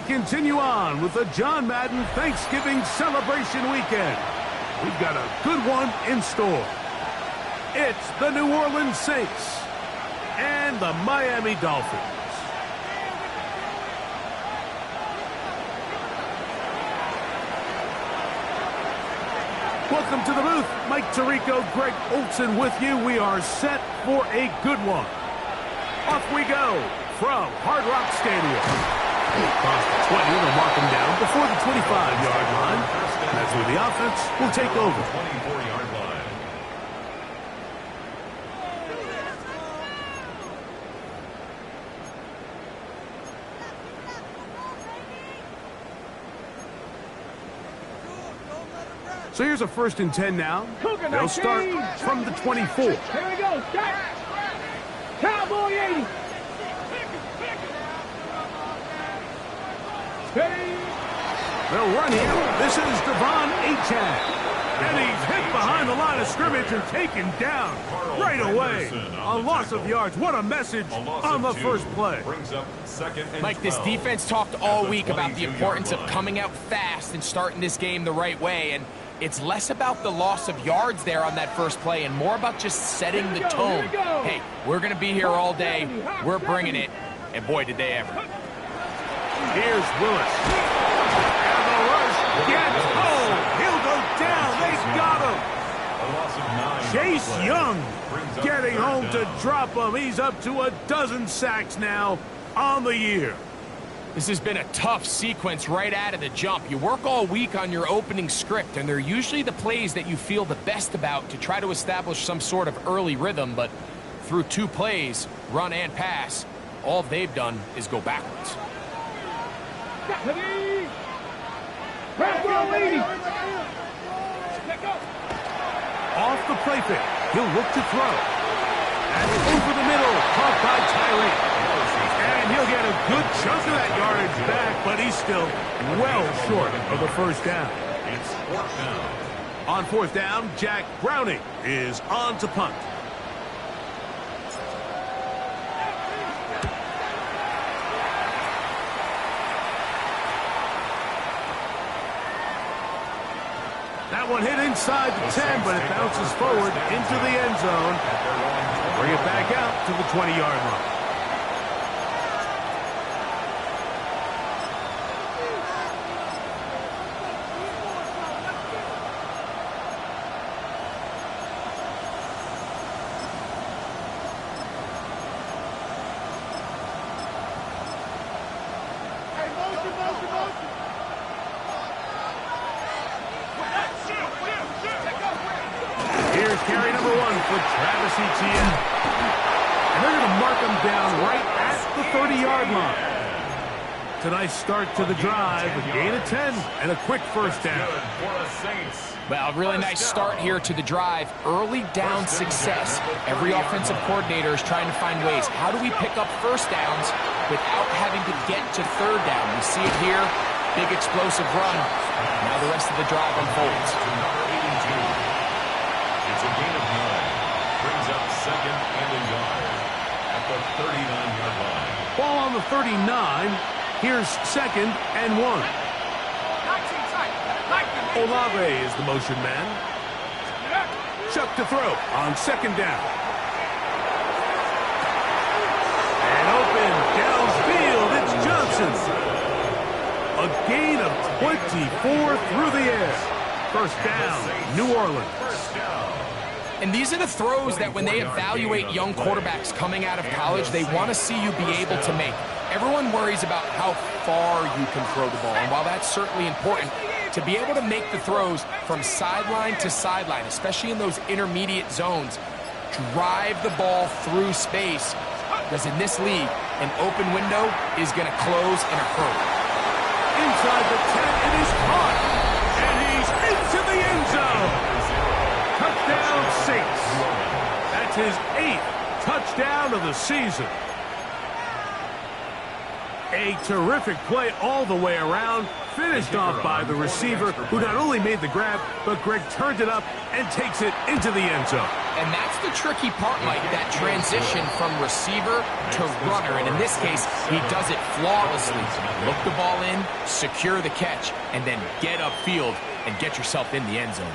continue on with the John Madden Thanksgiving celebration weekend. We've got a good one in store. It's the New Orleans Saints and the Miami Dolphins. Welcome to the booth. Mike Tirico, Greg Olson with you. We are set for a good one. Off we go from Hard Rock Stadium. Across the 20, they'll mark him down before the 25-yard line. And that's where the offense will take over. 24-yard line. So here's a 1st and 10 now. They'll start from the 24. Here we go. Cowboy 80. They'll run here. This is Devon Achane. And he's hit behind the line of scrimmage and taken down right away. A loss of yards. What a message on the first play. Mike, this defense talked all week about the importance of coming out fast and starting this game the right way. And it's less about the loss of yards there on that first play and more about just setting the tone. Hey, we're going to be here all day. We're bringing it. And boy, did they ever. Here's Willis. And the rush gets home. He'll go down. They got him. Chase Young getting home to drop him. He's up to a dozen sacks now on the year. This has been a tough sequence right out of the jump. You work all week on your opening script, and they're usually the plays that you feel the best about to try to establish some sort of early rhythm, but through 2 plays, run and pass, all they've done is go backwards. Off the play fake. He'll look to throw. And over the middle, caught by Tyree. And he'll get a good chunk of that yardage back, but he's still well short of the first down. It's 4th down. On 4th down, Jack Browning is on to punt. That one hit inside the 10, but it bounces forward into the end zone. Bring it back out to the 20-yard line. Here's carry number 1 for Travis Etienne. And they're going to mark him down right at the 30-yard line. It's a nice start to the drive, a gain of 10 and a quick first down. Well, a really nice start here to the drive. Early down success. Every offensive coordinator is trying to find ways. How do we pick up first downs without having to get to 3rd down? We see it here. Big explosive run. Now the rest of the drive unfolds. It's a gain of 9. Brings up 2nd and a yard at the 39-yard line. Ball on the 39. Here's 2nd and 1. Olave is the motion man. Chuck to throw on 2nd down. And open downfield, it's Johnson. A gain of 24 through the air. First down, New Orleans. And these are the throws that when they evaluate young quarterbacks coming out of college, they want to see you be able to make. Everyone worries about how far you can throw the ball, and while that's certainly important, to be able to make the throws from sideline to sideline, especially in those intermediate zones, drive the ball through space, because in this league, an open window is going to close in a hurry. Inside the 10, it is caught, and he's into the end zone. Touchdown, Saints. That's his 8th touchdown of the season. A terrific play all the way around, finished off by the receiver, who not only made the grab, but Greg turned it up and takes it into the end zone. And that's the tricky part, Mike, that transition from receiver to runner. And in this case, he does it flawlessly. Look the ball in, secure the catch, and then get upfield and get yourself in the end zone.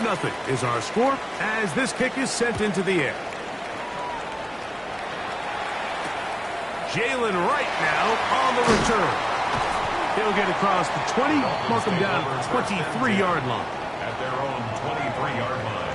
Nothing is our score as this kick is sent into the air. Jalen Wright now on the return. He'll get across the 20, mark him down at the 23-yard line. At their own 23-yard line.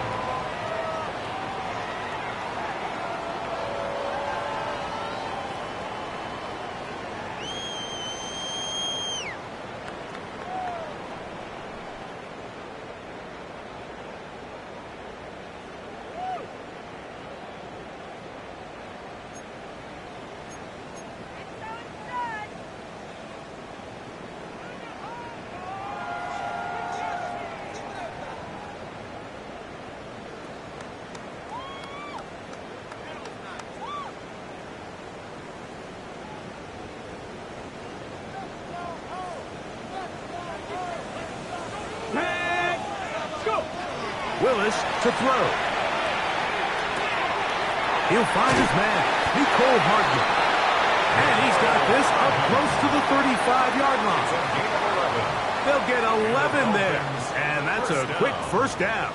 Willis to throw. He'll find his man, Nicole Hardman. And he's got this up close to the 35-yard line. They'll get 11 there. And that's a quick first down.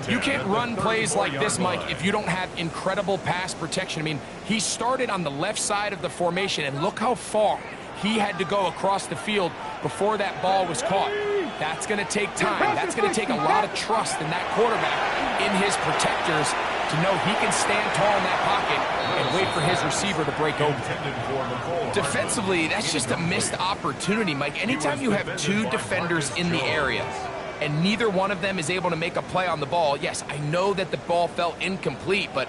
You can't run plays like this, Mike, if you don't have incredible pass protection. I mean, he started on the left side of the formation, and look how far he had to go across the field before that ball was caught. That's going to take time. That's going to take a lot of trust in that quarterback, in his protectors, to know he can stand tall in that pocket and wait for his receiver to break open. Defensively, that's just a missed opportunity, Mike. Anytime you have two defenders in the area and neither one of them is able to make a play on the ball, yes, I know that the ball felt incomplete, but,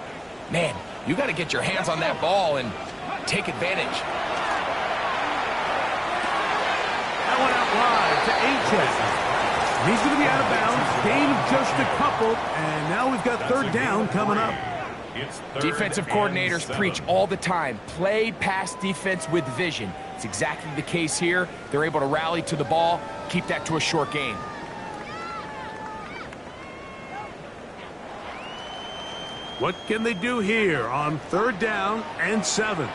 man, you got to get your hands on that ball and take advantage. Went out wide to H.S. He's going to be out of bounds. Gain of just a couple, and now we've got third down coming up. Defensive coordinators preach all the time, play pass defense with vision. It's exactly the case here. They're able to rally to the ball, keep that to a short gain. What can they do here on third down and 7?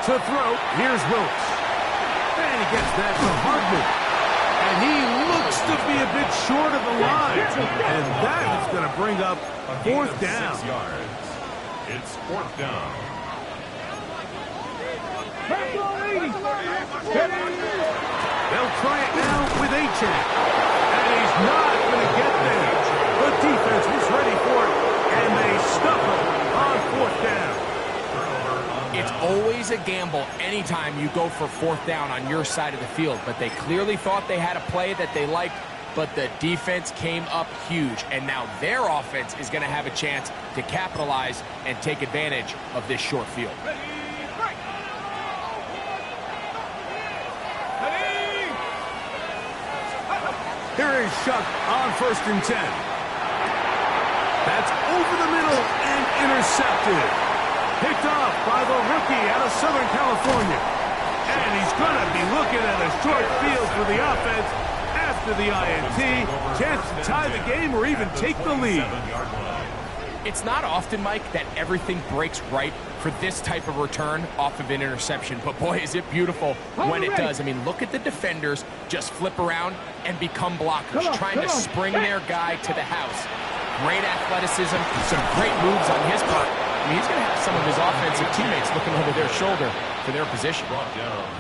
To throw, here's Willis. And he gets that to Hardman. And he looks to be a bit short of the line. And that is going to bring up fourth down. 6 yards. It's fourth down. They'll try it now with H.A. And he's not going to get there. The defense was ready for it. And they stuff him on fourth down. It's always a gamble anytime you go for fourth down on your side of the field, but they clearly thought they had a play that they liked, but the defense came up huge, and now their offense is going to have a chance to capitalize and take advantage of this short field. Here is Shuck on 1st and 10. That's over the middle and intercepted. Picked off by the rookie out of Southern California. And he's going to be looking at a short field for the offense after the INT. Chance to tie the game or even take the lead. It's not often, Mike, that everything breaks right for this type of return off of an interception. But, boy, is it beautiful when it does. I mean, look at the defenders just flip around and become blockers, trying to spring their guy to the house. Great athleticism, some great moves on his part. I mean, he's going to have some of his offensive teammates looking over their shoulder for their position.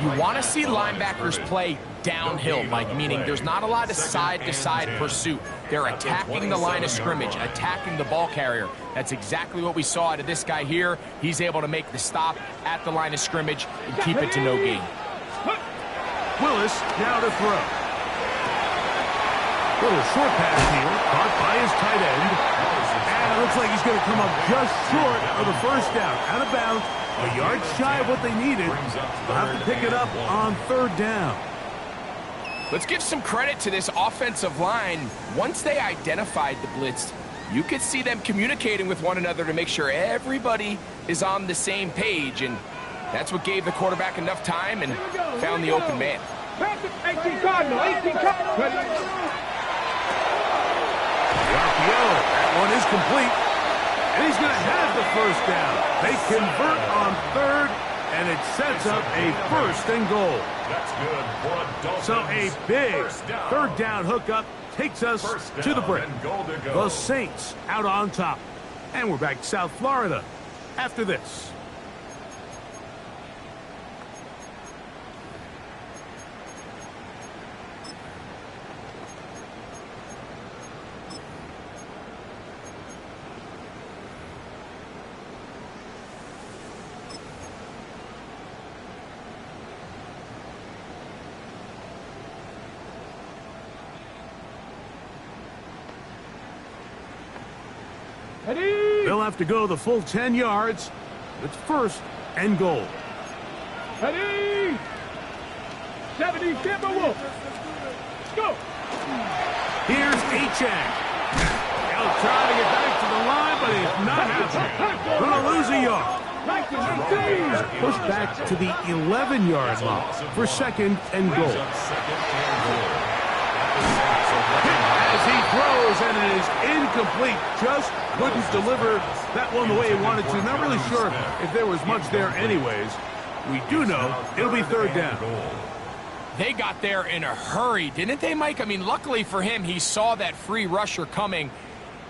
You want to see linebackers play downhill, Mike, meaning there's not a lot of side-to-side pursuit. They're attacking the line of scrimmage, attacking the ball carrier. That's exactly what we saw out of this guy here. He's able to make the stop at the line of scrimmage and keep it to no gain. Willis now to throw. Little short pass here, caught by his tight end. And it looks like he's going to come up just short of the first down. Out of bounds, a yard shy of what they needed. They'll have to pick it up on third down. Let's give some credit to this offensive line. Once they identified the blitz, you could see them communicating with one another to make sure everybody is on the same page, and that's what gave the quarterback enough time and found the open man. 18 Cardinal, 18 Cardinal. The RPO, that one is complete, and he's going to have the first down. They convert on third, and it sets up a first and goal. That's good for a Dolphins. So a big third down hookup takes us to the break. The Saints out on top. And we're back to South Florida after this. They'll have to go the full 10 yards. It's first and goal. Ready? 70, Timberwolf. Let's go. Here's Achang. He'll try to get back to the line, but he's not happening. Going to lose a yard. Pushed back to the 11-yard line for second and goal. As he throws, and it is incomplete. Just couldn't deliver that one the way he wanted to. Not really sure if there was much there anyways. We do know it'll be third down. They got there in a hurry, didn't they, Mike? I mean, luckily for him, he saw that free rusher coming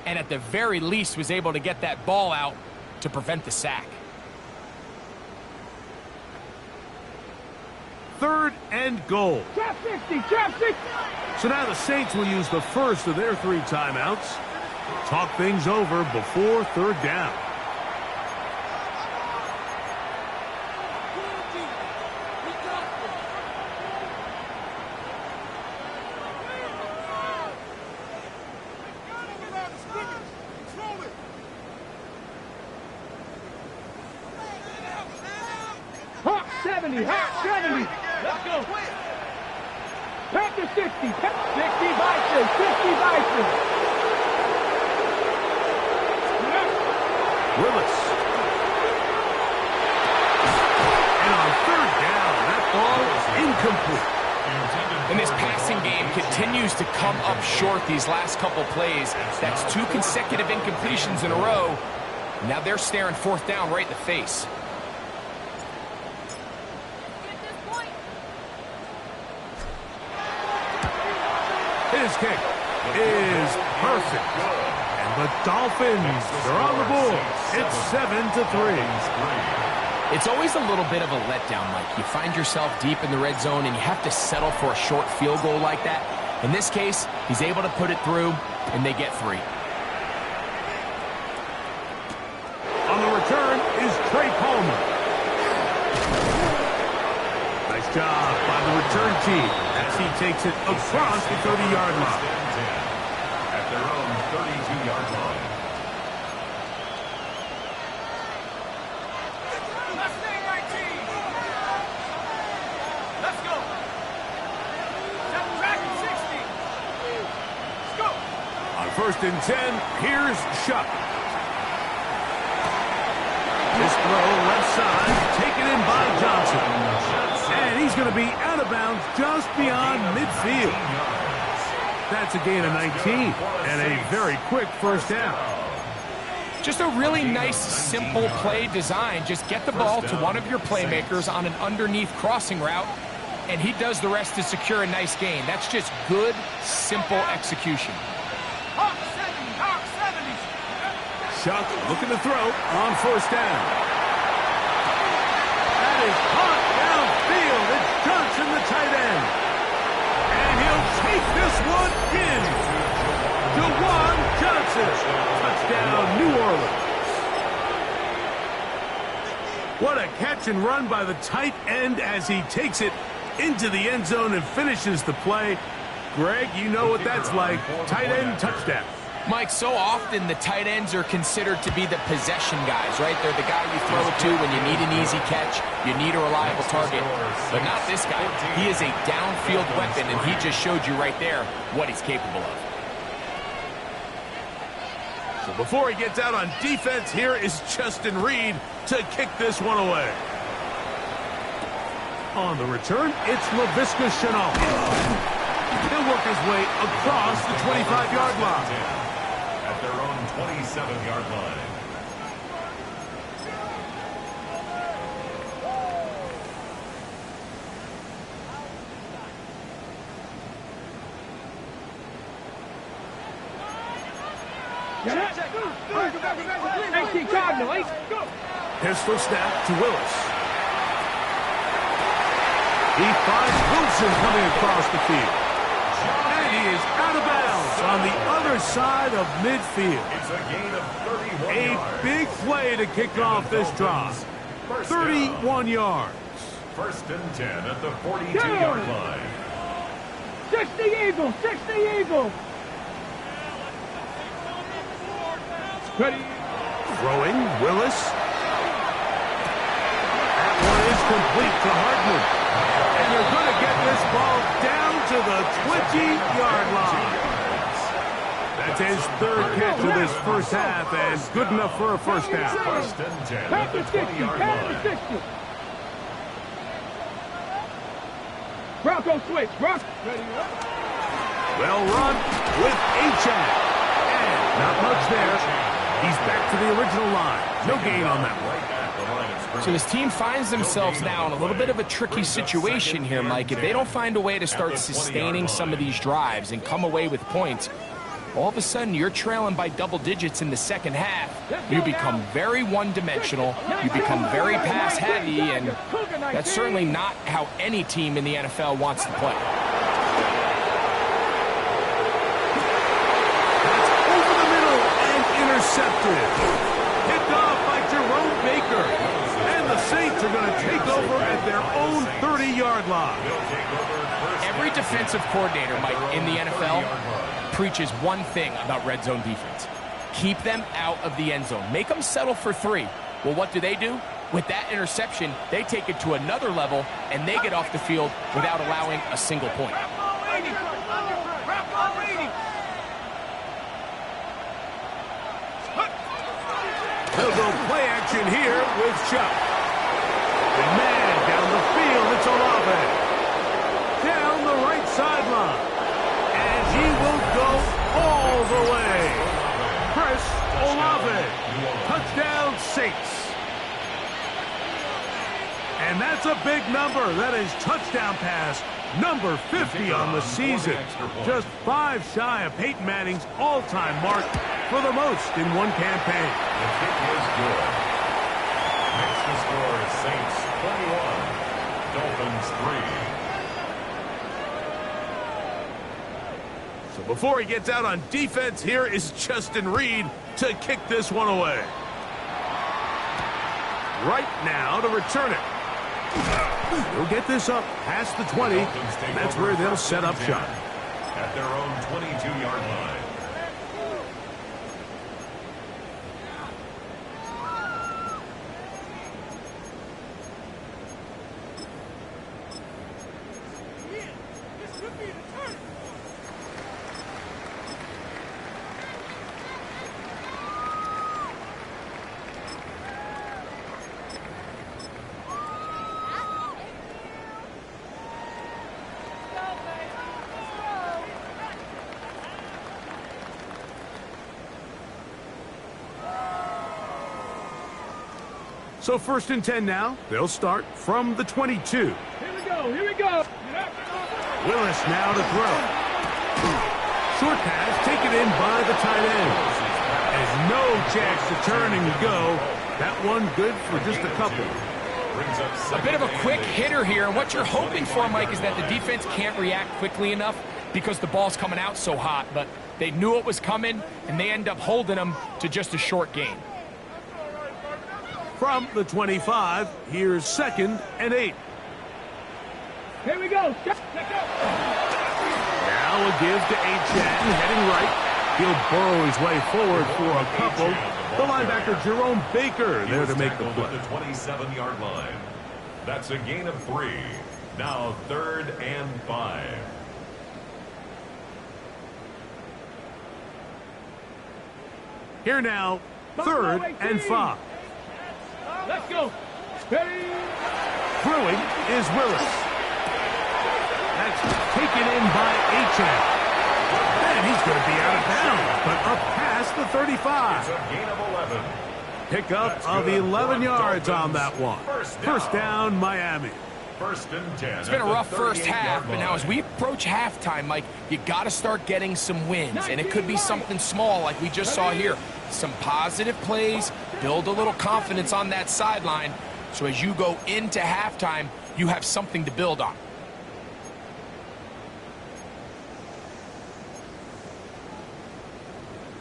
and at the very least was able to get that ball out to prevent the sack. Third and goal. Trap 60, trap 60. So now the Saints will use the first of their 3 timeouts. Talk things over before third down. Hawk 70, Hawk 70. Let's go. Panther 60, 60 Bison, 60 Bison. Willis. And on third down, that ball is incomplete. And this passing game continues to come up short these last couple plays. That's 2 consecutive incompletions in a row. Now they're staring fourth down right in the face. His kick is perfect. And the Dolphins are on the board. It's 7-3. It's always a little bit of a letdown, Mike. You find yourself deep in the red zone and you have to settle for a short field goal like that. In this case, he's able to put it through, and they get 3. On the return is Trey Palmer. Nice job by the return team as he takes it across the 30-yard line. At their own 32-yard line. Let's go. Track 60. Let's go. On first and 10, here's Shuck. This throw left side, taken in by Johnson. And he's going to be out of bounds just beyond midfield. That's a gain of 19 and a very quick first down. Just a really nice, simple play design. Just get the ball to one of your playmakers on an underneath crossing route, and he does the rest to secure a nice gain. That's just good, simple execution. Hawk 70, Hawk 70. Shuck looking to throw on first down. That is caught downfield. It's Johnson, the tight end. And he'll take this one in. DeJuan Johnson. Touchdown, New Orleans. What a catch and run by the tight end as he takes it into the end zone and finishes the play. Greg, you know what that's like. Tight end touchdown. Mike, so often the tight ends are considered to be the possession guys, right? They're the guy you throw it to when you need an easy catch, you need a reliable target. But not this guy. He is a downfield weapon, and he just showed you right there what he's capable of. So before he gets out on defense, here is Justin Reed to kick this one away. On the return, it's Laviska Shenault. He'll work his way across the 25-yard line. At their own 27-yard line. Pistol snap to Willis. He finds Wilson coming across the field. And he is out of bounds on the other side of midfield. It's a gain of 31 A yards. big play to kick off this drive. 31 yards. First and 10 at the 42-yard line. 60 Eagles, 60 Eagles. Ready. Throwing, Willis. That one is complete to Hardman. And they're going to get this ball down to the 20-yard line. That's his third catch of this first half, and good enough for a first down. First and 10 at the 20-yard line. Bronco switch. Bronco. Well run with Achane. And not much there. He's back to the original line. No gain on that one. So this team finds themselves now in a little bit of a tricky situation here, Mike. If they don't find a way to start sustaining some of these drives and come away with points, all of a sudden you're trailing by double digits in the second half. You become very one-dimensional. You become very pass-heavy, and that's certainly not how any team in the NFL wants to play. Intercepted. Picked off by Jerome Baker. And the Saints are going to take over at their own 30-yard line. Every defensive coordinator, Mike, in the NFL preaches one thing about red zone defense. Keep them out of the end zone. Make them settle for 3. Well, what do? With that interception, they take it to another level, and they get off the field without allowing a single point. They'll go play action here with Chuck. And man, down the field, it's Olave. Down the right sideline. And he will go all the way. Chris Olave. Touchdown Saints. And that's a big number. That is touchdown pass number 50 on the season. Just 5 shy of Peyton Manning's all-time mark for the most in one campaign. The kick is good. Makes the score Saints 21, Dolphins 3. So before he gets out on defense, here is Justin Reed to kick this one away. Right now to return it. He'll get this up past the 20. That's where they'll set up shop. At their own 22-yard line. So first and 10 now. They'll start from the 22. Here we go. Here we go. Willis now to throw. Short pass taken in by the tight end. And no chance to turn and go. That one good for just a couple. A bit of a quick hitter here, and what you're hoping for, Mike, is that the defense can't react quickly enough because the ball's coming out so hot, but they knew it was coming, and they end up holding them to just a short gain. From the 25, here's 2nd and 8. Here we go. Now Now a give to Achan, heading right. He'll burrow his way forward for a couple. The linebacker, Jerome Baker, there to make the play. At the 27-yard line. That's a gain of 3. Now 3rd and 5. Here now, 3rd and 5. Let's go. Ready? Throwing is Willis. That's taken in by Achan. And he's going to be out of bounds, but up past the 35. It's a gain of 11. Pickup of 11 yards on that one. First down, Miami. 1st and 10. It's been a rough first half, but now as we approach halftime, Mike, you got to start getting some wins, and it could be something small like we just saw here. Some positive plays, build a little confidence on that sideline, so as you go into halftime, you have something to build on.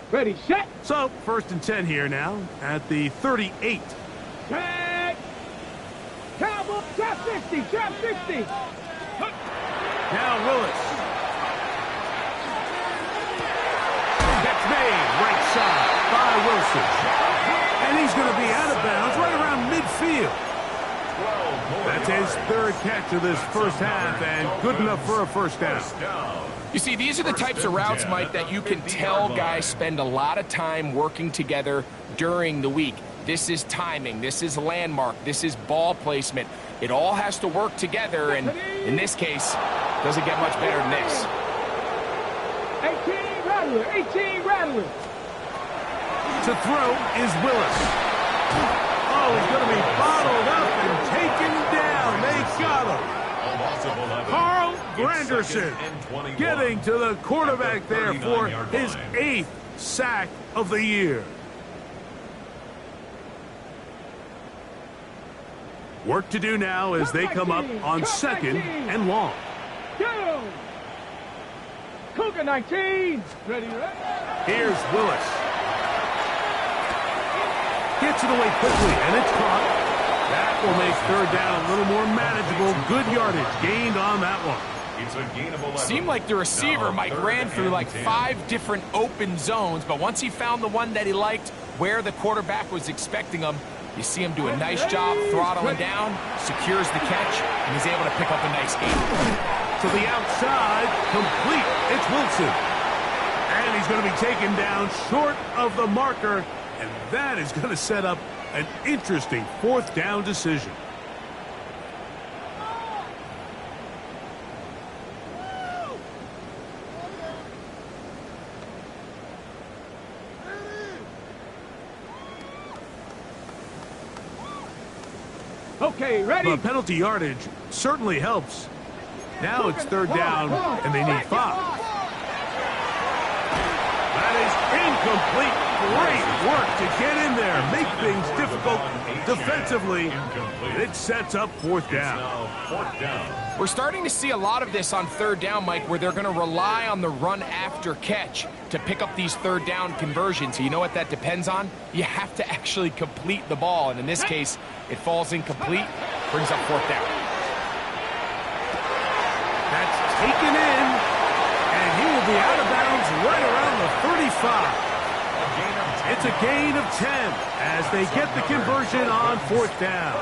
Ready, set. So, 1st and 10 here now at the 38. Tag. Cowboy, trap 60, trap 60. Now Willis. That's made right side by Wilson. And he's going to be out of bounds right around midfield. That's his 3rd catch of this first half and good enough for a first down. You see, these are the types of routes, Mike, that you can tell guys spend a lot of time working together during the week. This is timing, this is landmark, this is ball placement. It all has to work together, and in this case, doesn't get much better than this. 18 Rattler, 18 Rattler. To throw is Willis. Oh, he's going to be bottled up and taken down. They got him. Carl Granderson getting to the quarterback there for his 8th sack of the year. Work to do now as they come up on 2nd and long. Go! Cougar 19. Ready, ready. Here's Willis. Gets it away quickly, and it's caught. That will make 3rd down a little more manageable. Good yardage gained on that one. It's a gain of 11. Seemed like the receiver, Mike, ran through like 5 different open zones, but once he found the one that he liked, where the quarterback was expecting him, you see him do a nice job throttling down, secures the catch, and he's able to pick up a nice gain. To the outside, complete. It's Wilson. And he's going to be taken down short of the marker, and that is going to set up an interesting 4th down decision. Okay, ready. The penalty yardage certainly helps. Now it's 3rd down, and they need 5. That is incomplete. Great work to get in there, make things difficult defensively. It sets up 4th down. We're starting to see a lot of this on 3rd down, Mike, where they're going to rely on the run after catch to pick up these 3rd down conversions. You know what that depends on? You have to actually complete the ball, and in this case, it falls incomplete, brings up 4th down. That's taken in, and he will be out of bounds right around the 35. It's a gain of 10 as they get the conversion on 4th down.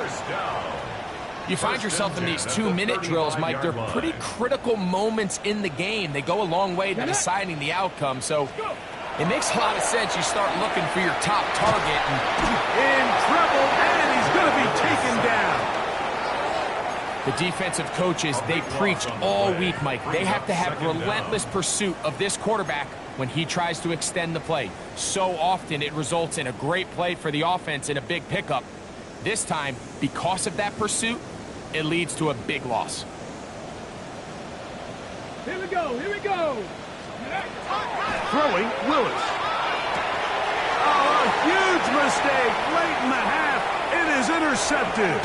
You find yourself in these 2-minute drills, Mike. They're pretty critical moments in the game. They go a long way to deciding the outcome. So it makes a lot of sense. You start looking for your top target. In trouble, and he's going to be taken down. The defensive coaches, they preach all week, Mike. They have to have relentless pursuit of this quarterback when he tries to extend the play. So often it results in a great play for the offense and a big pickup. This time, because of that pursuit, it leads to a big loss. Here we go, here we go. Throwing, Willis. Oh, a huge mistake late in the half. It is intercepted.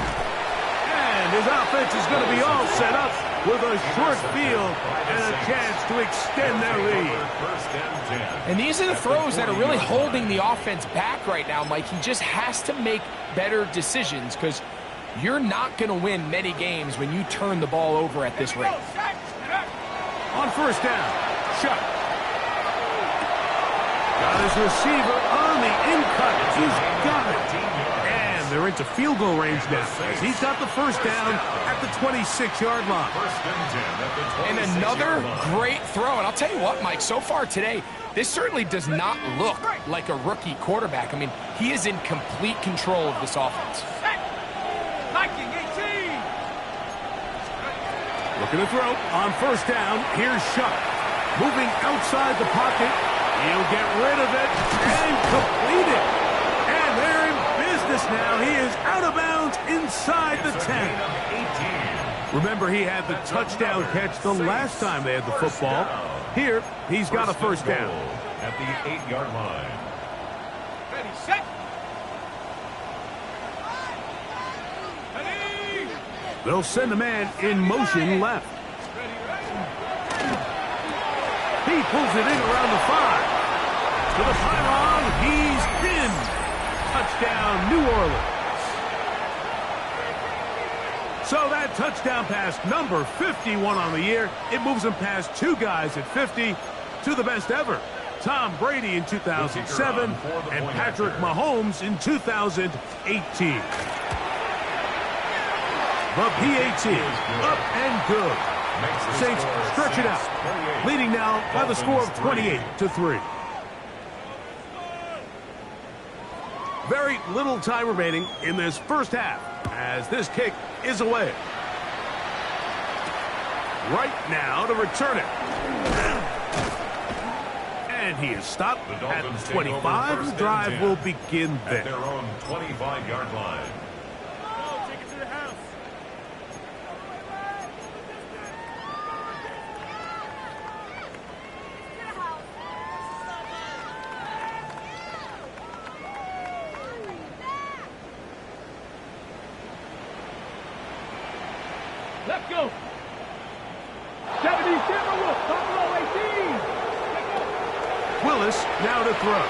And his offense is going to be all set up with a short field and a chance to extend their lead. And these are the throws that are really holding the offense back right now, Mike. He just has to make better decisions because you're not going to win many games when you turn the ball over at this rate. On 1st down, shut. Got his receiver on the in-cut. He's got it. And they're into field goal range now as he's got the first down at the 26-yard line. And another great throw. And I'll tell you what, Mike, so far today, this certainly does not look like a rookie quarterback. I mean, he is in complete control of this offense. Looking to throw on first down. Here's Shuck. Moving outside the pocket. He'll get rid of it and complete it. And they're in business now. He is out of bounds inside the 10. Remember, he had the touchdown catch the last time they had the football. Here, he's got a first down. At the 8-yard line. Ready, set. They'll send a man in motion left. He pulls it in around the 5. To the pylon, he's pinned. Touchdown, New Orleans. So that touchdown pass, number 51 on the year, it moves him past two guys at 50 to the best ever. Tom Brady in 2007 and Patrick Mahomes in 2018. The PAT, up and good. Saints stretch it out, leading now by the score of 28-3. Very little time remaining in this first half as this kick is away. Right now to return it. And he is stopped at the 25. The drive will begin there. At their own 25-yard line. Let's go. 70 Timberwolves, Buffalo 18. Willis now to throw.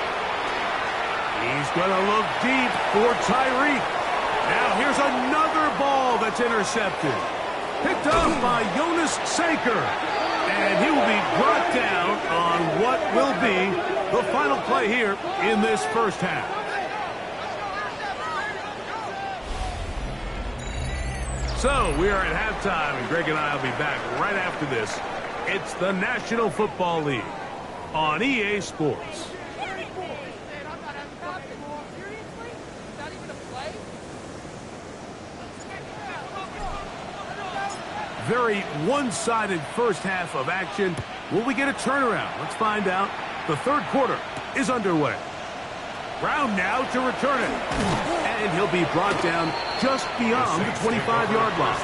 He's going to look deep for Tyreek. Now here's another ball that's intercepted. Picked up by Jonas Saker. And he will be brought down on what will be the final play here in this first half. So we are at halftime, and Greg and I will be back right after this. It's the National Football League on EA Sports. Very one-sided first half of action. Will we get a turnaround? Let's find out. The third quarter is underway. Brown now to return it. And he'll be brought down just beyond the 25-yard line.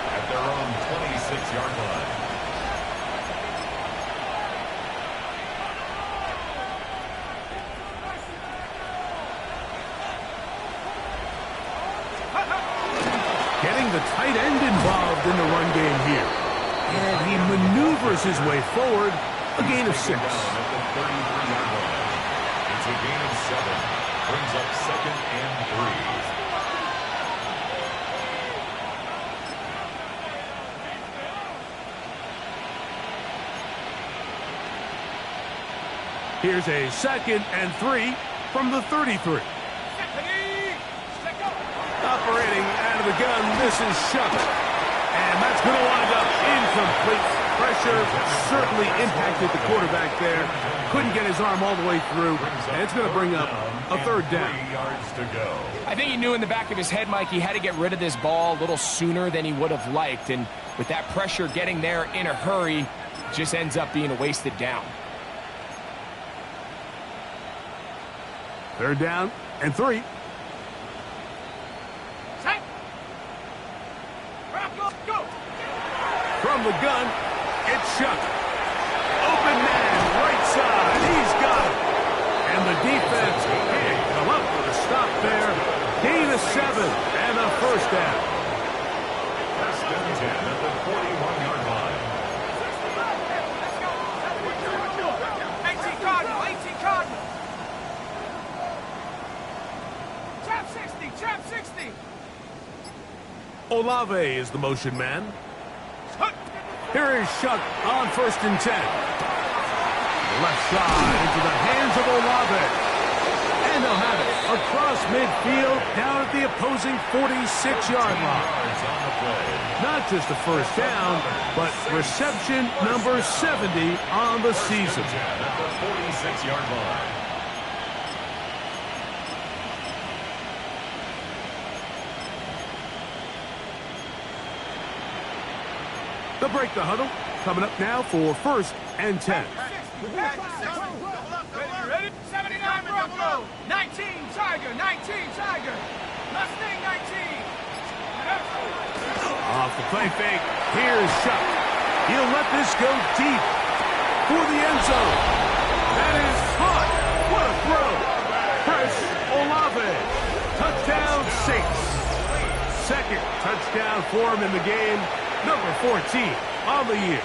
At their own 26-yard line. Getting the tight end involved in the run game here. And he maneuvers his way forward. A gain of 6. At the 33-yard line. It's a gain of 7. Brings up 2nd and 3. Here's a 2nd and 3 from the 33. Operating out of the gun, this is Shuck. And that's going to wind up incomplete. Pressure certainly impacted the quarterback there. Couldn't get his arm all the way through. And it's going to bring up a third down. 3 yards to go. I think he knew in the back of his head, Mike, he had to get rid of this ball a little sooner than he would have liked. And with that pressure getting there in a hurry, just ends up being a wasted down. Third down and 3. From the gun, it's Shuck. Open man, right side. He's got it. And the defense can't come up with a stop there. Gain of 7 and a first down. First and 10 at the 41-yard line. 18 Cardinal, 18 Cardinal. Trap 60, trap 60. Olave is the motion man. Here is Shuck on 1st and 10. Left side into the hands of Olave. And they'll have it across midfield down at the opposing 46-yard line. Not just a first down, but reception number 70 on the season. At the 46-yard line. They'll break the huddle. Coming up now for 1st and 10. Ready? 79 Bronco. 19 Tiger. 19 Tiger. Mustang 19. Off the play fake. Here's Shuck. He'll let this go deep for the end zone. That is caught. What a throw. Chris Olave. Touchdown, Saints. Second touchdown for him in the game. Number 14 on the year.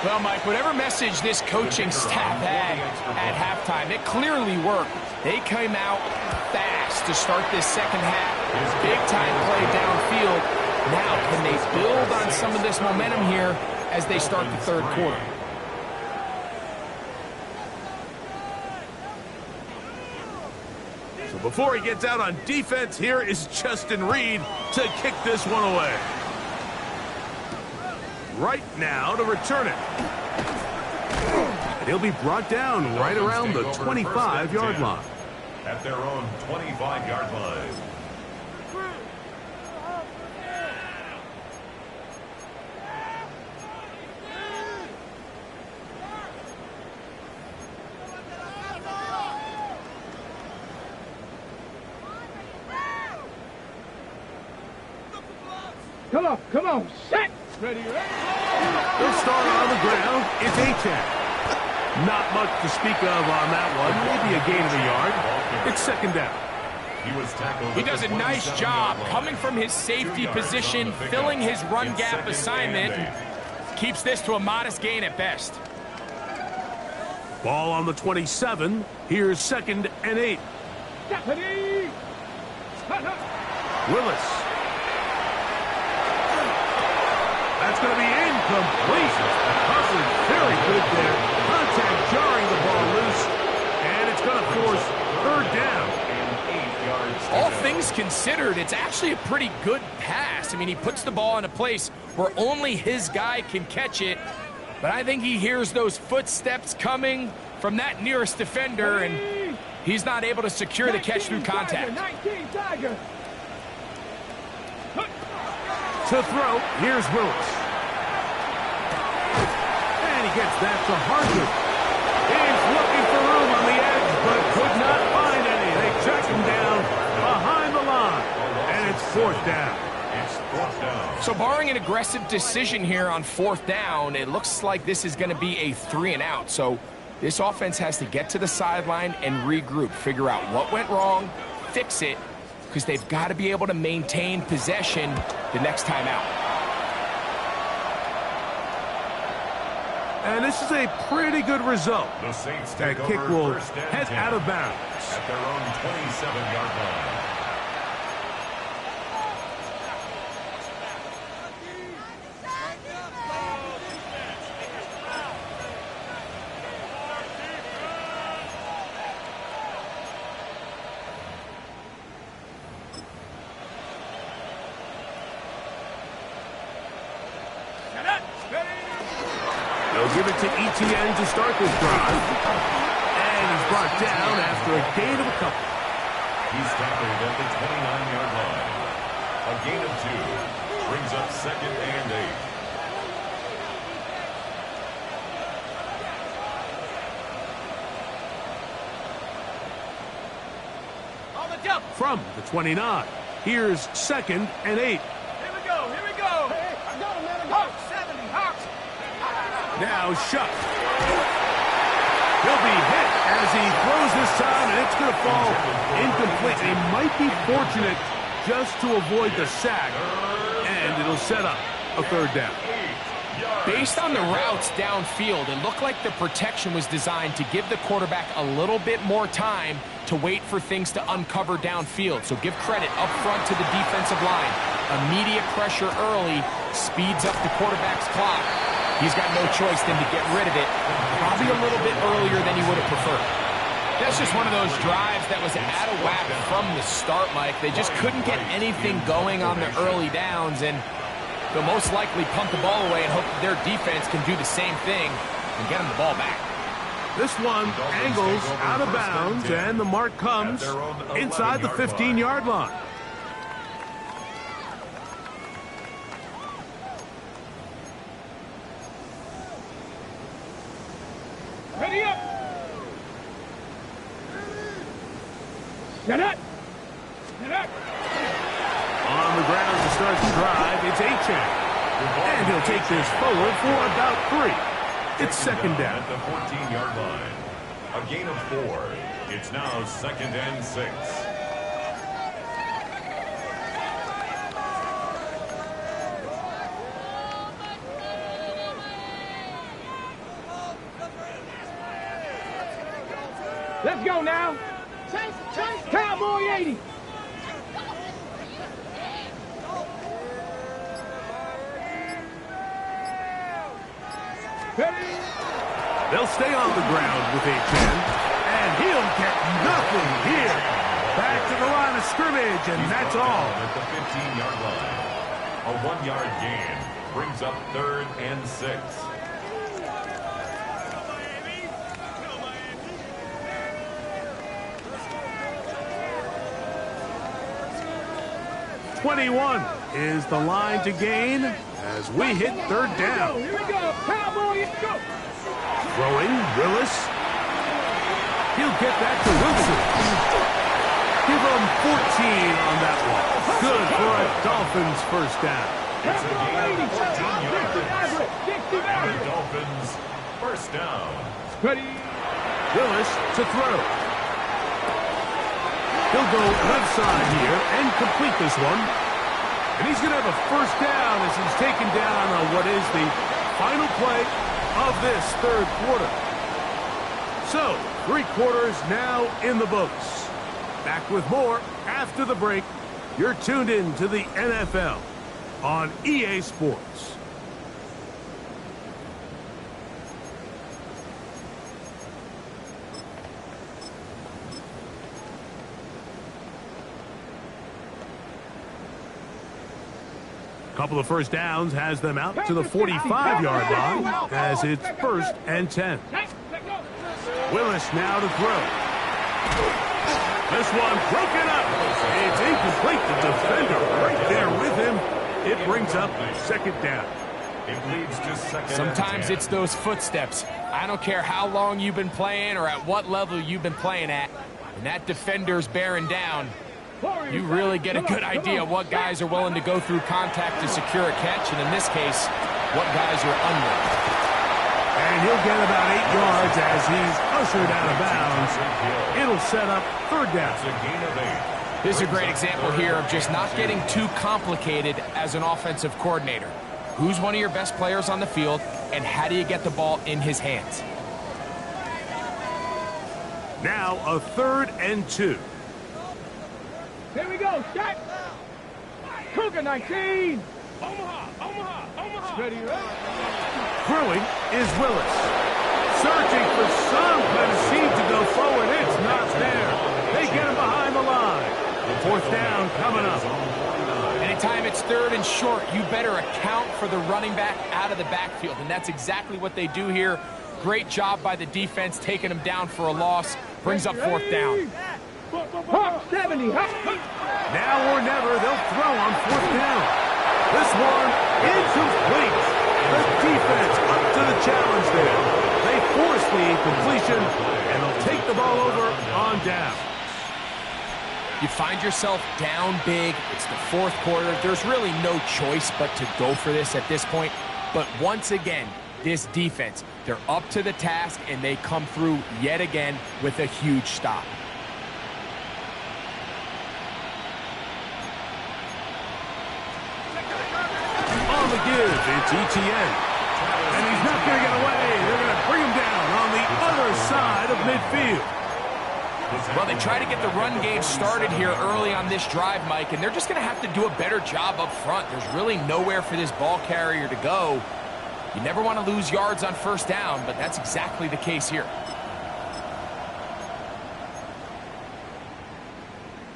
Well, Mike, whatever message this coaching staff had at halftime, it clearly worked. They came out fast to start this second half. Big-time play downfield. Now, can they build on some of this momentum here as they start the third quarter? So before he gets out on defense, here is Justin Reed to kick this one away. Right now to return it. And he'll be brought down right around the 25-yard line. At their own 25-yard line. Come on, set. Ready. They'll start on the ground. It's A-Chan. Not much to speak of on that one. Maybe a gain of a yard. It's second down. He does a nice job coming from his safety position, filling his run gap assignment. Keeps this to a modest gain at best. Ball on the 27. Here's 2nd and 8. Deputy. Willis. That's going to be incomplete. Coverage very good there. Contact jarring the ball loose. And it's going to force 3rd down. All things considered, it's actually a pretty good pass. I mean, he puts the ball in a place where only his guy can catch it. But I think he hears those footsteps coming from that nearest defender, and he's not able to secure the catch through contact. 19 Tiger. To throw, here's Willis. And he gets that to Harden. He's looking for room on the edge, but could not find any. They track him down behind the line. And it's 4th down. So barring an aggressive decision here on 4th down, it looks like this is going to be a 3-and-out. So this offense has to get to the sideline and regroup, figure out what went wrong, fix it, because they've got to be able to maintain possession the next time out. And this is a pretty good result. The Saints That take kick over will 1st and head 10 out of bounds. at their own 27-yard line. They'll give it to ETN to start this drive. And he's brought down after a gain of a couple. He's tackled at the 29-yard line. A gain of 2 brings up 2nd and 8. On the jump. From the 29, here's 2nd and 8. Here we go. Hey, I got him, man. Hawks, 70, Hawks. Now Shuck. He'll be hit as he throws this time, and it's going to fall incomplete. They might be fortunate just to avoid the sack, and it'll set up a 3rd down. Based on the routes downfield, it looked like the protection was designed to give the quarterback a little bit more time to wait for things to uncover downfield. So give credit up front to the defensive line. immediate pressure early speeds up the quarterback's clock. He's got no choice than to get rid of it, probably a little bit earlier than he would have preferred. That's just one of those drives that was out of whack from the start, Mike. They just couldn't get anything going on the early downs, and they'll most likely punt the ball away and hope that their defense can do the same thing and get them the ball back. This one angles out of bounds, and the mark comes inside the 15-yard line. Ready up! Set up! Set up! On the ground to start the drive, it's Achan. And he'll take this forward for about 3. It's second down. At the 14-yard line. A gain of 4. It's now 2nd and 6. Let's go now! Cowboy 80! They'll stay on the ground with Achan, and he'll get nothing here. Back to the line of scrimmage, and that's all. At the 15-yard line. A 1-yard gain brings up 3rd and 6. .21 is the line to gain as we hit 3rd down. Here we go! Cowboy, go! Throwing, Willis. He'll get that to Wilson. Give him 14 on that one. Good for a Dolphins first down. It's a gain of 14 yards. And the Dolphins first down. Ready? Willis to throw. He'll go left side here and complete this one. And he's going to have a first down as he's taken down on what is the final play of this 3rd quarter. So, 3 quarters now in the books. Back with more after the break. You're tuned in to the NFL on EA Sports. Couple of first downs has them out to the 45-yard line as it's 1st and 10. Willis now to throw. This one broken up. It's incomplete. The defender right there with him. It brings up 2nd down. It leads to 2nd and Sometimes 10. it's those footsteps. I don't care how long you've been playing or at what level you've been playing at. When that defender's bearing down, you really get a good idea what guys are willing to go through contact to secure a catch, and in this case, what guys are unwilling. And he'll get about 8 yards as he's ushered out of bounds. It'll set up 3rd down. It's a gain of 8. This is a great example here of just not getting too complicated as an offensive coordinator. Who's one of your best players on the field, and how do you get the ball in his hands? Now a 3rd and 2. Here we go, shot! Cougar 19! Omaha! Ready, Throwing is Willis. Searching for some kind of seed to go forward. It's not there. They get him behind the line. 4th down coming up. Anytime it's 3rd and short, you better account for the running back out of the backfield, and that's exactly what they do here. Great job by the defense taking them down for a loss. Brings up 4th down. 70. Now or never, they'll throw on 4th down. This one incomplete. The defense up to the challenge there. They force the incompletion, and they'll take the ball over on down. You find yourself down big. It's the 4th quarter. There's really no choice but to go for this at this point. But once again, this defense, they're up to the task, and they come through yet again with a huge stop. On the give, it's Etienne. And he's not going to get away. They're going to bring him down on the other side of midfield. Well, they try to get the run game started here early on this drive, Mike, and they're just going to have to do a better job up front. There's really nowhere for this ball carrier to go. You never want to lose yards on first down, but that's exactly the case here.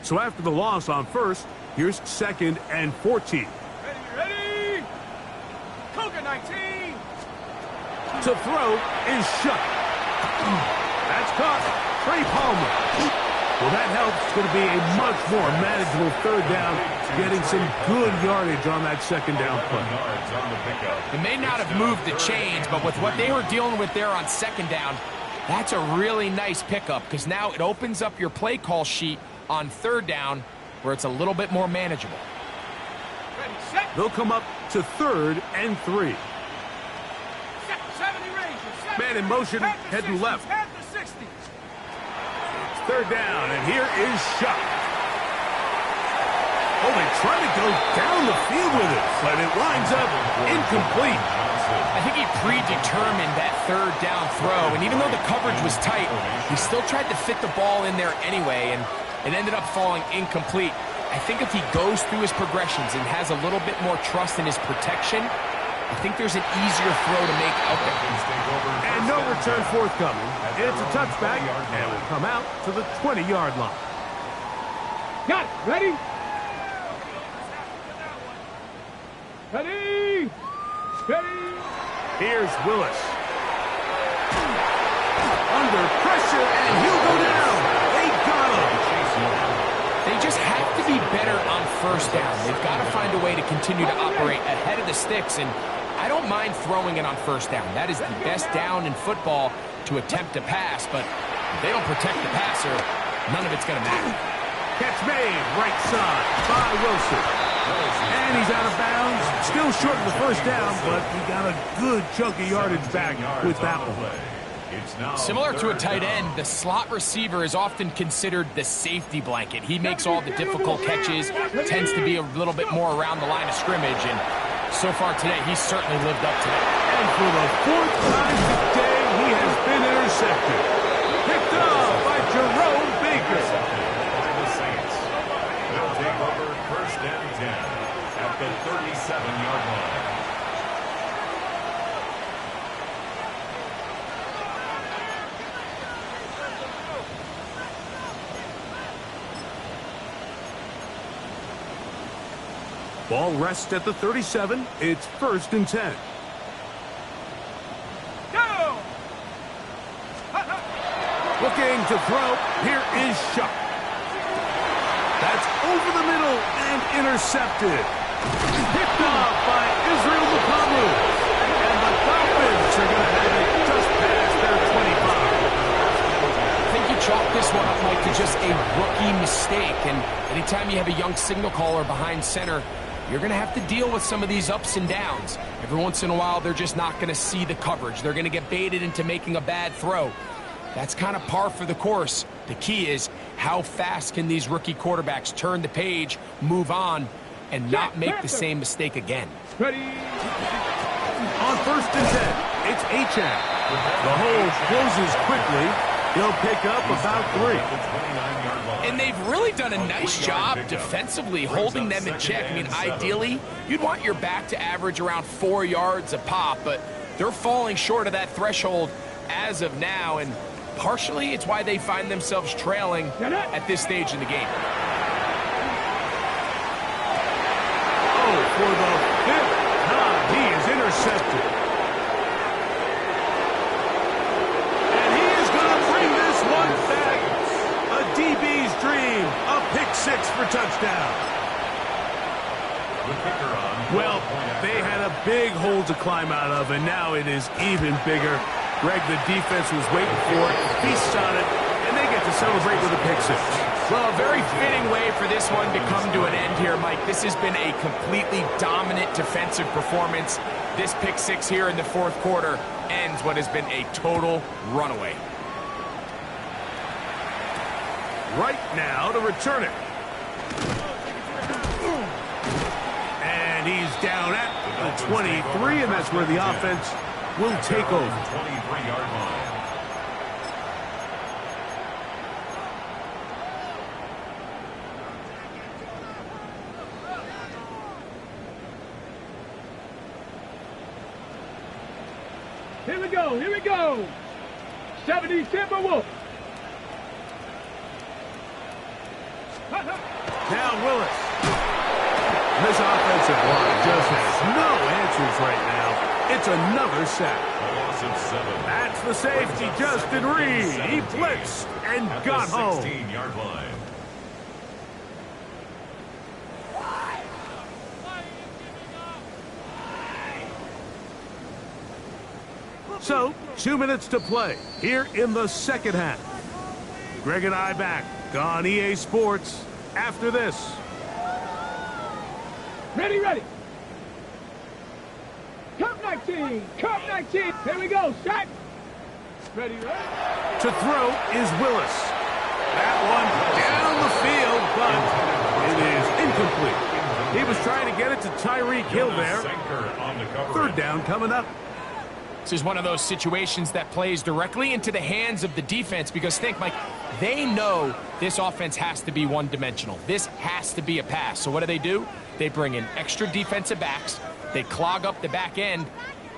So after the loss on first, here's 2nd and 14. Ready? Cougar 19. To throw is shut. That's caught. Trey Palmer. Well, that helps. It's going to be a much more manageable third down, getting some good yardage on that second down play. They may not have moved the chains, but with what they were dealing with there on second down, that's a really nice pickup because now it opens up your play call sheet on third down where it's a little bit more manageable. Ready, set. They'll come up to 3rd and 3. 70 range. Man in motion, heading left. Head the 60. Third down, and here is shot. Oh, they try to go down the field with it, but it winds up incomplete. I think he predetermined that third down throw, and even though the coverage was tight, he still tried to fit the ball in there anyway, and it ended up falling incomplete. I think if he goes through his progressions and has a little bit more trust in his protection, I think there's an easier throw to make out there. And no return forthcoming. It's a touchback, and will come out to the 20-yard line. Got it. Ready? Ready? Ready? Here's Willis. Under pressure, and he'll go down. They got him. They just have to be better on first down. They've got to find a way to continue to operate ahead of the sticks, and I don't mind throwing it on first down. That is the best down in football to attempt to pass, but if they don't protect the passer, none of it's going to matter. Catch made, right side by Wilson. And he's out of bounds. Still short of the first down, but he got a good chunk of yardage back with that one. Similar to a tight end, the slot receiver is often considered the safety blanket. He makes all the difficult catches, tends to be a little bit more around the line of scrimmage, and so far today, he's certainly lived up to that. And for the 4th time today, he has been intercepted. Picked up by Jerome Baker. The Saints. They'll take over 1st and 10 at the 37-yard line. Ball rests at the 37. It's 1st and 10. Go! Looking to throw. Here is Shuck. That's over the middle and intercepted. Picked off by Israel Makamu. And the Dolphins are going to have it just past their 25. I think you chalk this one up, Mike, to just a rookie mistake. And anytime you have a young signal caller behind center, you're going to have to deal with some of these ups and downs. Every once in a while, they're just not going to see the coverage. They're going to get baited into making a bad throw. That's kind of par for the course. The key is how fast can these rookie quarterbacks turn the page, move on, and not make the same mistake again. Ready? On 1st and 10, it's Achane. The hole closes quickly. He'll pick up about 3. And they've really done a nice job defensively holding them in check. I mean, ideally, you'd want your back to average around 4 yards a pop, but they're falling short of that threshold as of now, and partially it's why they find themselves trailing at this stage in the game. Oh, for the 5th time, he is intercepted. And he is going to bring this one back. A DB's dream, a pick 6 for touchdown. Well, they had a big hole to climb out of, and now it is even bigger. Greg, the defense was waiting for it, feasts on it, and they get to celebrate with a pick 6. Well, a very fitting way for this one to come to an end here, Mike. This has been a completely dominant defensive performance. This pick 6 here in the 4th quarter ends what has been a total runaway. Right now to return it. And he's down at the 23, and that's where the offense will take over. 23-yard line. Here we go. Here we go. 70 Timberwolves. Now Willis. This offensive line just has no answers right now. It's another sack. A loss of 7. That's the safety, Justin Reed. He blitzed and At got the home. 16-yard line. So, 2 minutes to play here in the second half. Greg and I back on EA Sports after this. Ready, ready. Cup 19. Cup 19. Here we go. Shot. Ready, ready. To throw is Willis. That one down the field, but it is incomplete. He was trying to get it to Tyreek Hill there. Third down coming up. This is one of those situations that plays directly into the hands of the defense because think, Mike, they know this offense has to be one-dimensional. This has to be a pass. So what do? They bring in extra defensive backs. They clog up the back end.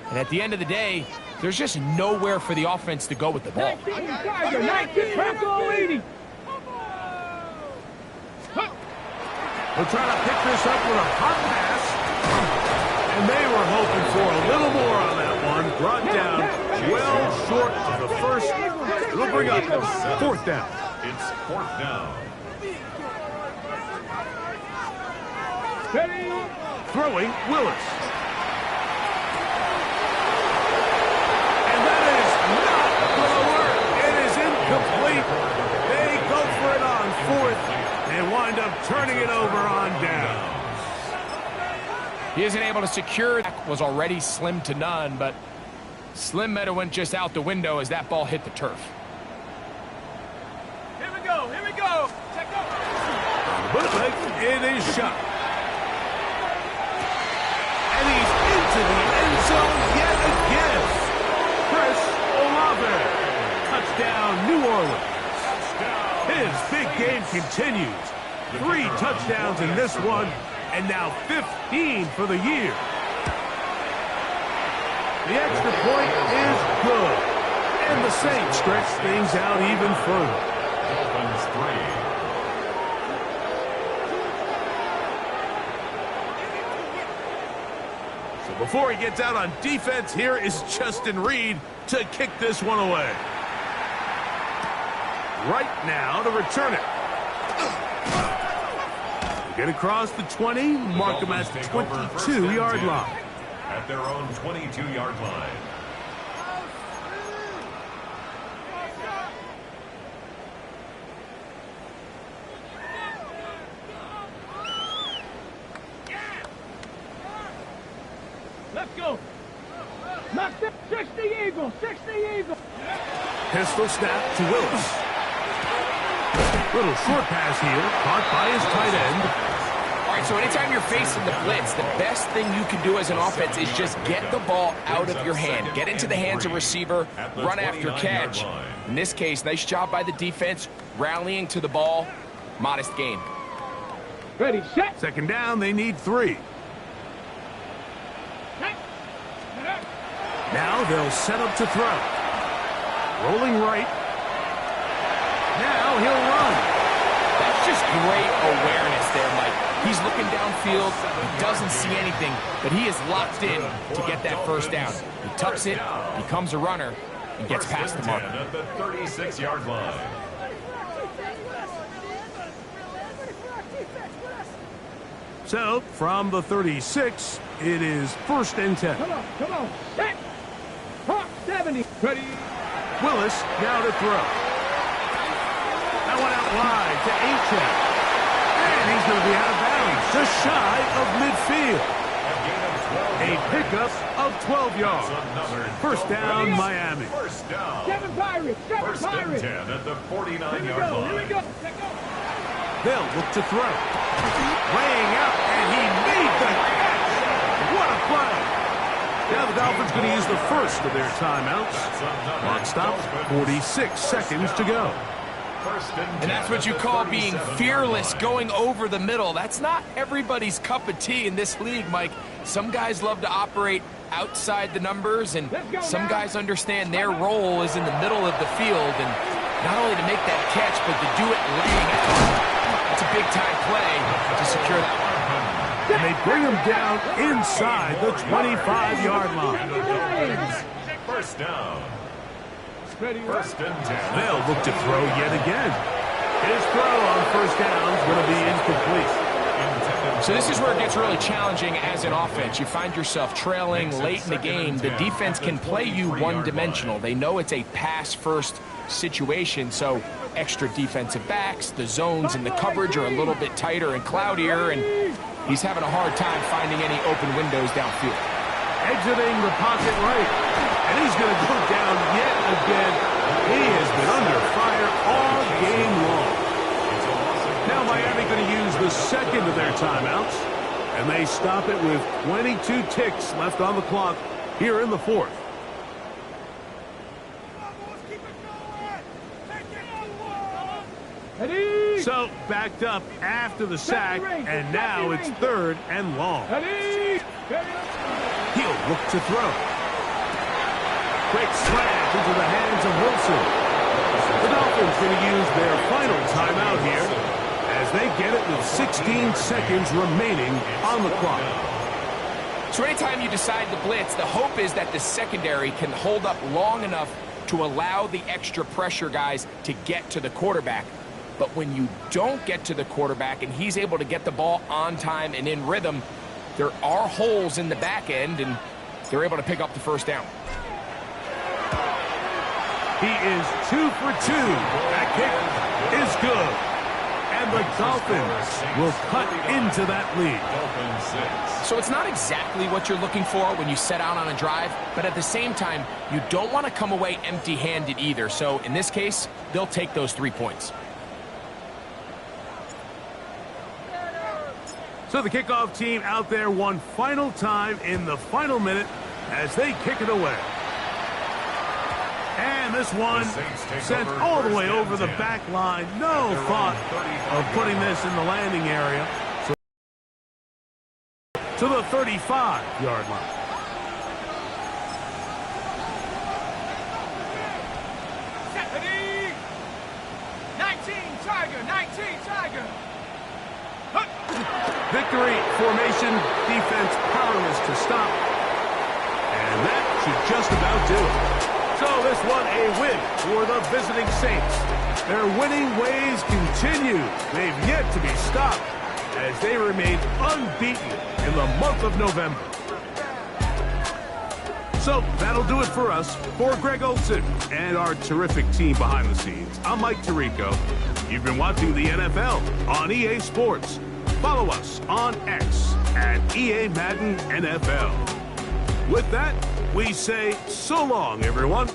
And at the end of the day, there's just nowhere for the offense to go with the ball. 19 Tiger. 19 Bronco 80. We'll try to pick this up with a hot pass. And they were hoping for a little more on that one. Brought down well short of the first. It'll bring up fourth down. It's fourth down. Ready. Throwing Willis. And that is not going to work. It is incomplete. They go for it on fourth and wind up turning it over on down. He isn't able to secure. Was already slim to none, but Slim Meadow went just out the window as that ball hit the turf. Here we go. Here we go. Check out. Bootleg, it is shot. And he's into the end zone yet again. Chris Olave. Touchdown, New Orleans. His big game continues. 3 touchdowns in this one, and now 15 for the year. The extra point is good. And the Saints stretch things out even further. Dolphins 3. So before he gets out on defense, here is Justin Reed to kick this one away. Right now to return it. Get across the 20, mark him at the 22-yard line. At their own 22-yard line. Let's go. Knock 60 Eagle. 60 Eagle. Pistol snap to Willis. Little short pass here, caught by his tight end. All right, so anytime you're facing the blitz, the best thing you can do as an offense is just get the ball out of your hand. Get into the hands of receiver, run after catch. In this case, nice job by the defense, rallying to the ball. Modest gain. Ready, set. Second down, they need 3. Now they'll set up to throw. Rolling right. Now he'll run. That's just great awareness there, Mike. He's looking downfield. He doesn't see anything, but he is locked in to get that first down. He tucks it, becomes a runner, and gets past the mark. At the 36-yard line. So, from the 36, it is 1st and 10. Come on. Set. Hawk 70. Ready. Willis now to throw. That one out wide to Achane. And he's going to be out of bounds, just shy of midfield. A pickup of 12 yards. First down, Miami. First down. 7 Pirates. 7 First and Pirates. 10 at the 49-yard Here we go. line. Here we go. Check out. They'll look to throw. Laying out, and he made the catch. What a play. Now the Dolphins going to use the first of their timeouts. Clock stops, 46 seconds to go. And that's what you call being fearless, going over the middle. That's not everybody's cup of tea in this league, Mike. Some guys love to operate outside the numbers, and some guys understand their role is in the middle of the field, and not only to make that catch, but to do it laying out. That's a big-time play to secure that one. And they bring him down inside the 25-yard line. First down. First and 10. They'll look to throw yet again. His throw on first down is going to be incomplete. So this is where it gets really challenging as an offense. You find yourself trailing late in the game. The defense can play you one-dimensional. They know it's a pass-first situation, so extra defensive backs, the zones and the coverage are a little bit tighter and cloudier, and he's having a hard time finding any open windows downfield. Exiting the pocket right, and he's going to go down yet again. He has been under fire all game long. Now Miami going to use the second of their timeouts, and they stop it with 22 ticks left on the clock here in the fourth. So backed up after the sack, and now it's third and long. He'll look to throw. Quick slash into the hands of Wilson. The Dolphins going to use their final timeout here as they get it with 16 seconds remaining on the clock. So anytime you decide to blitz, the hope is that the secondary can hold up long enough to allow the extra pressure guys to get to the quarterback. But when you don't get to the quarterback and he's able to get the ball on time and in rhythm, there are holes in the back end, and they're able to pick up the first down. He is 2 for 2. That kick is good. And the Dolphins will cut into that lead. So it's not exactly what you're looking for when you set out on a drive, but at the same time, you don't want to come away empty-handed either. So in this case, they'll take those 3 points. So the kickoff team out there one final time in the final minute as they kick it away. And this one sent all the way over the back line. No thought of putting this in the landing area. So to the 35-yard line. Ready? 19 Tiger, 19 Tiger. Victory formation, defense powerless to stop. And that should just about do it. So this one a win for the visiting Saints. Their winning ways continue. They've yet to be stopped as they remain unbeaten in the month of November. So that'll do it for us. For Greg Olson and our terrific team behind the scenes, I'm Mike Tirico. You've been watching the NFL on EA Sports. Follow us on X at EA Madden NFL. With that, we say so long, everyone.